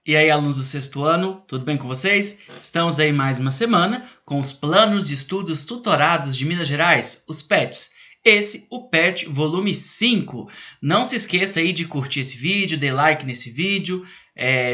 E aí, alunos do sexto ano, tudo bem com vocês? Estamos aí mais uma semana com os Planos de Estudos Tutorados de Minas Gerais, os PETs. Esse, o PET volume 5. Não se esqueça aí de curtir esse vídeo, dê like nesse vídeo,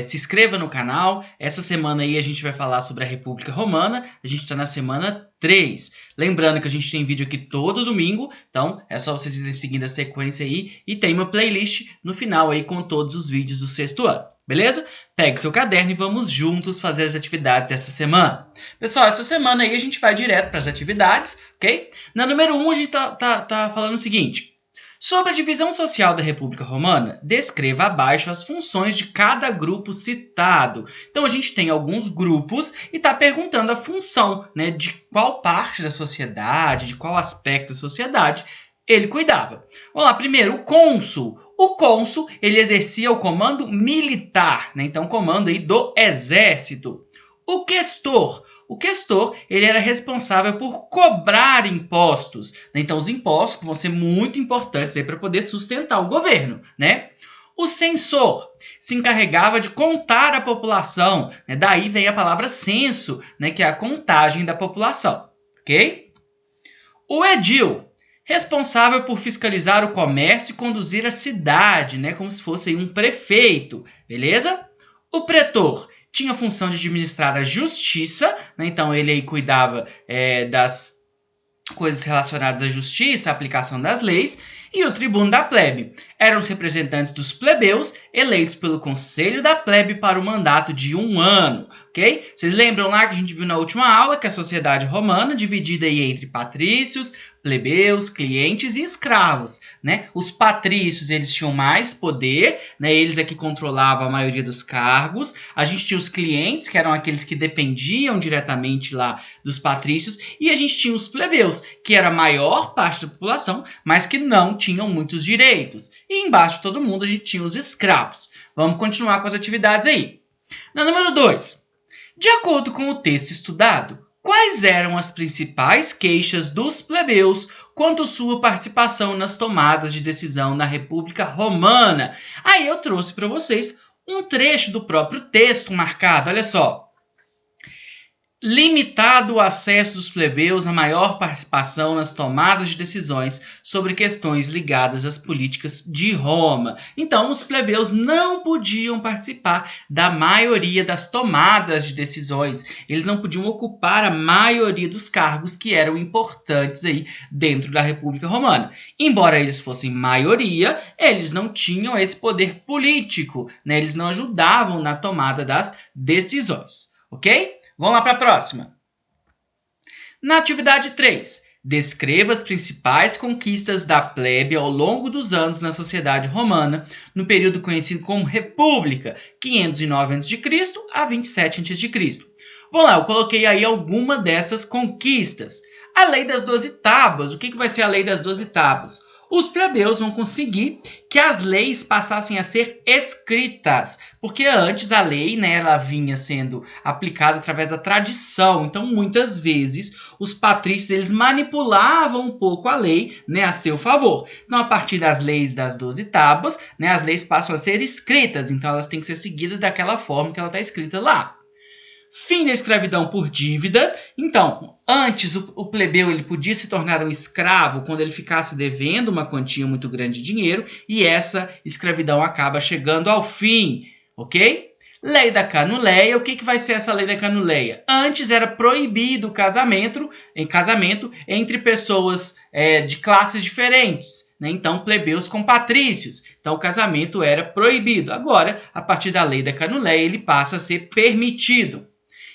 se inscreva no canal. Essa semana aí a gente vai falar sobre a República Romana, a gente está na semana 3. Lembrando que a gente tem vídeo aqui todo domingo, então é só vocês irem seguindo a sequência aí e tem uma playlist no final aí com todos os vídeos do sexto ano. Beleza? Pegue seu caderno e vamos juntos fazer as atividades dessa semana. Pessoal, essa semana aí a gente vai direto para as atividades, ok? Na número 1 a gente tá falando o seguinte. Sobre a divisão social da República Romana, descreva abaixo as funções de cada grupo citado. Então a gente tem alguns grupos e está perguntando a função, né, de qual parte da sociedade, de qual aspecto da sociedade ele cuidava. Vamos lá, primeiro, o cônsul. O cônsul, ele exercia o comando militar, né? Então, comando aí do exército. O questor. O questor, ele era responsável por cobrar impostos, né? Então, os impostos que vão ser muito importantes aí para poder sustentar o governo, né? O censor se encarregava de contar a população, né? Daí vem a palavra censo, né? Que é a contagem da população, ok? O edil, responsável por fiscalizar o comércio e conduzir a cidade, né, como se fosse um prefeito, beleza? O pretor tinha a função de administrar a justiça, né, então ele aí cuidava das coisas relacionadas à justiça, à aplicação das leis, e o tribuno da plebe. Eram os representantes dos plebeus eleitos pelo conselho da plebe para o mandato de 1 ano, ok? Vocês lembram lá que a gente viu na última aula que a sociedade romana dividida aí entre patrícios, plebeus, clientes e escravos, né? Os patrícios, eles tinham mais poder, né? Eles é que controlavam a maioria dos cargos. A gente tinha os clientes, que eram aqueles que dependiam diretamente lá dos patrícios, e a gente tinha os plebeus, que era a maior parte da população, mas que não tinham muitos direitos. E embaixo de todo mundo a gente tinha os escravos. Vamos continuar com as atividades aí. Na número 2. De acordo com o texto estudado, quais eram as principais queixas dos plebeus quanto à sua participação nas tomadas de decisão na República Romana? Aí eu trouxe para vocês um trecho do próprio texto marcado, olha só. Limitado o acesso dos plebeus à maior participação nas tomadas de decisões sobre questões ligadas às políticas de Roma. Então, os plebeus não podiam participar da maioria das tomadas de decisões. Eles não podiam ocupar a maioria dos cargos que eram importantes aí dentro da República Romana. Embora eles fossem maioria, eles não tinham esse poder político, né? Eles não ajudavam na tomada das decisões, ok? Vamos lá para a próxima. Na atividade 3, descreva as principais conquistas da plebe ao longo dos anos na sociedade romana, no período conhecido como República, 509 a.C. a 27 a.C. Vamos lá, eu coloquei aí alguma dessas conquistas. A Lei das 12 Tábuas. O que vai ser a Lei das 12 Tábuas? Os plebeus vão conseguir que as leis passassem a ser escritas, porque antes a lei, né, ela vinha sendo aplicada através da tradição. Então, muitas vezes, os patrícios eles manipulavam um pouco a lei, né, a seu favor. Então, a partir das leis das 12 tábuas, né, as leis passam a ser escritas, então elas têm que ser seguidas daquela forma que ela está escrita lá. Fim da escravidão por dívidas. Então, antes o plebeu ele podia se tornar um escravo quando ele ficasse devendo uma quantia muito grande de dinheiro, e essa escravidão acaba chegando ao fim, ok? Lei da Canuleia. O que vai ser essa lei da Canuleia? Antes era proibido o casamento entre pessoas de classes diferentes, né? Então, plebeus com patrícios. Então, o casamento era proibido. Agora, a partir da lei da Canuleia, ele passa a ser permitido.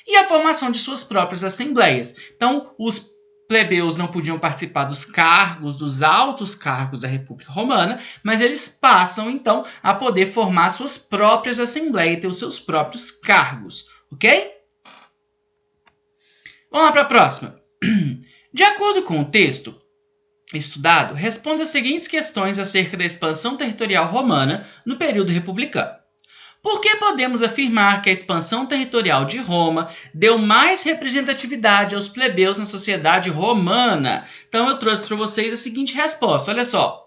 E a formação de suas próprias assembleias. Então, os plebeus não podiam participar dos cargos, dos altos cargos da República Romana, mas eles passam, então, a poder formar suas próprias assembleias e ter os seus próprios cargos, ok? Vamos lá para a próxima. De acordo com o texto estudado, responda as seguintes questões acerca da expansão territorial romana no período republicano. Por que podemos afirmar que a expansão territorial de Roma deu mais representatividade aos plebeus na sociedade romana? Então eu trouxe para vocês a seguinte resposta, olha só.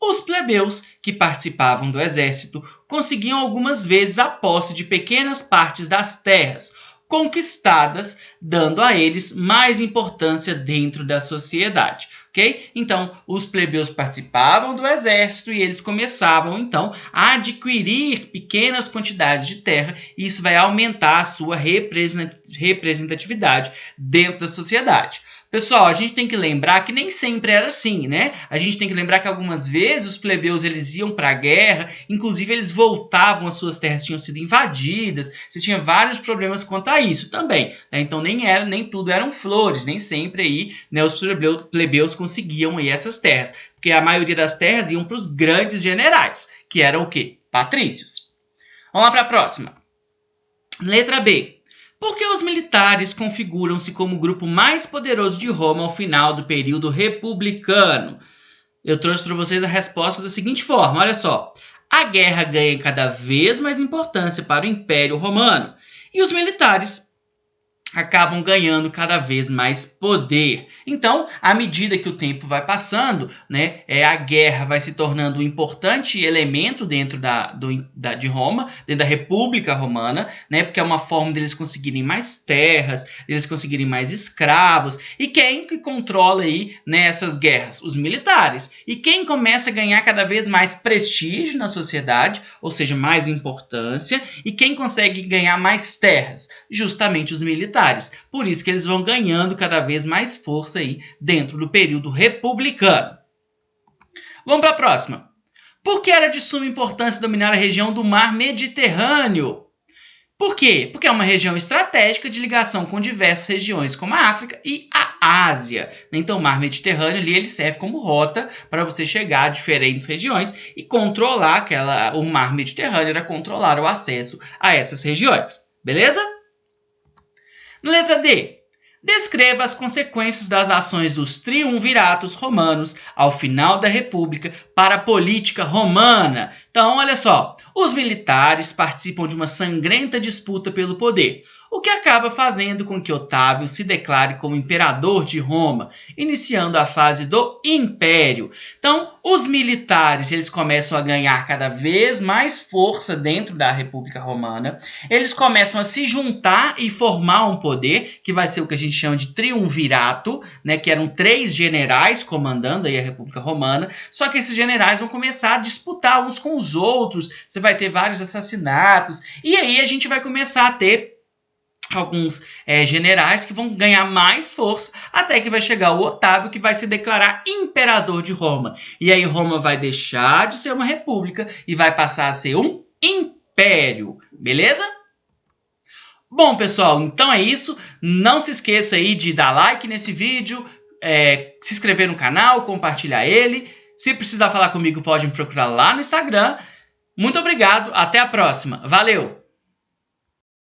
Os plebeus que participavam do exército conseguiam algumas vezes a posse de pequenas partes das terras conquistadas, dando a eles mais importância dentro da sociedade. Ok? Então, os plebeus participavam do exército e eles começavam, então, a adquirir pequenas quantidades de terra e isso vai aumentar a sua representatividade dentro da sociedade. Pessoal, a gente tem que lembrar que nem sempre era assim, né? A gente tem que lembrar que algumas vezes os plebeus eles iam para a guerra, inclusive eles voltavam, as suas terras tinham sido invadidas, você tinha vários problemas quanto a isso também, né? Então nem tudo eram flores, nem sempre aí, né, os plebeus conseguiam aí essas terras, porque a maioria das terras iam para os grandes generais, que eram o quê? Patrícios. Vamos lá para a próxima. Letra B. Por que os militares configuram-se como o grupo mais poderoso de Roma ao final do período republicano? Eu trouxe para vocês a resposta da seguinte forma, olha só. A guerra ganha cada vez mais importância para o Império Romano e os militares acabam ganhando cada vez mais poder. Então, à medida que o tempo vai passando, né, a guerra vai se tornando um importante elemento dentro de Roma, dentro da República Romana, né, porque é uma forma deles conseguirem mais terras, deles conseguirem mais escravos. E quem que controla aí, né, essas guerras? Os militares. E quem começa a ganhar cada vez mais prestígio na sociedade, ou seja, mais importância, e quem consegue ganhar mais terras? Justamente os militares. Por isso que eles vão ganhando cada vez mais força aí dentro do período republicano. Vamos para a próxima. Por que era de suma importância dominar a região do mar Mediterrâneo? Por quê? Porque é uma região estratégica de ligação com diversas regiões, como a África e a Ásia. Então, o mar Mediterrâneo ali, ele serve como rota para você chegar a diferentes regiões e controlar o mar Mediterrâneo era controlar o acesso a essas regiões. Beleza? Letra D. Descreva as consequências das ações dos triunviratos romanos ao final da República para a política romana. Então, olha só. Os militares participam de uma sangrenta disputa pelo poder, o que acaba fazendo com que Otávio se declare como imperador de Roma, iniciando a fase do Império. Então, os militares eles começam a ganhar cada vez mais força dentro da República Romana. Eles começam a se juntar e formar um poder, que vai ser o que a gente chama de triunvirato, né, que eram 3 generais comandando aí a República Romana. Só que esses generais vão começar a disputar uns com os outros. Você vai ter vários assassinatos. E aí a gente vai começar a ter alguns generais que vão ganhar mais força, até que vai chegar o Otávio, que vai se declarar imperador de Roma. E aí Roma vai deixar de ser uma república e vai passar a ser um império. Beleza? Bom, pessoal, então é isso. Não se esqueça aí de dar like nesse vídeo, se inscrever no canal, compartilhar ele. Se precisar falar comigo, pode me procurar lá no Instagram. Muito obrigado, até a próxima. Valeu!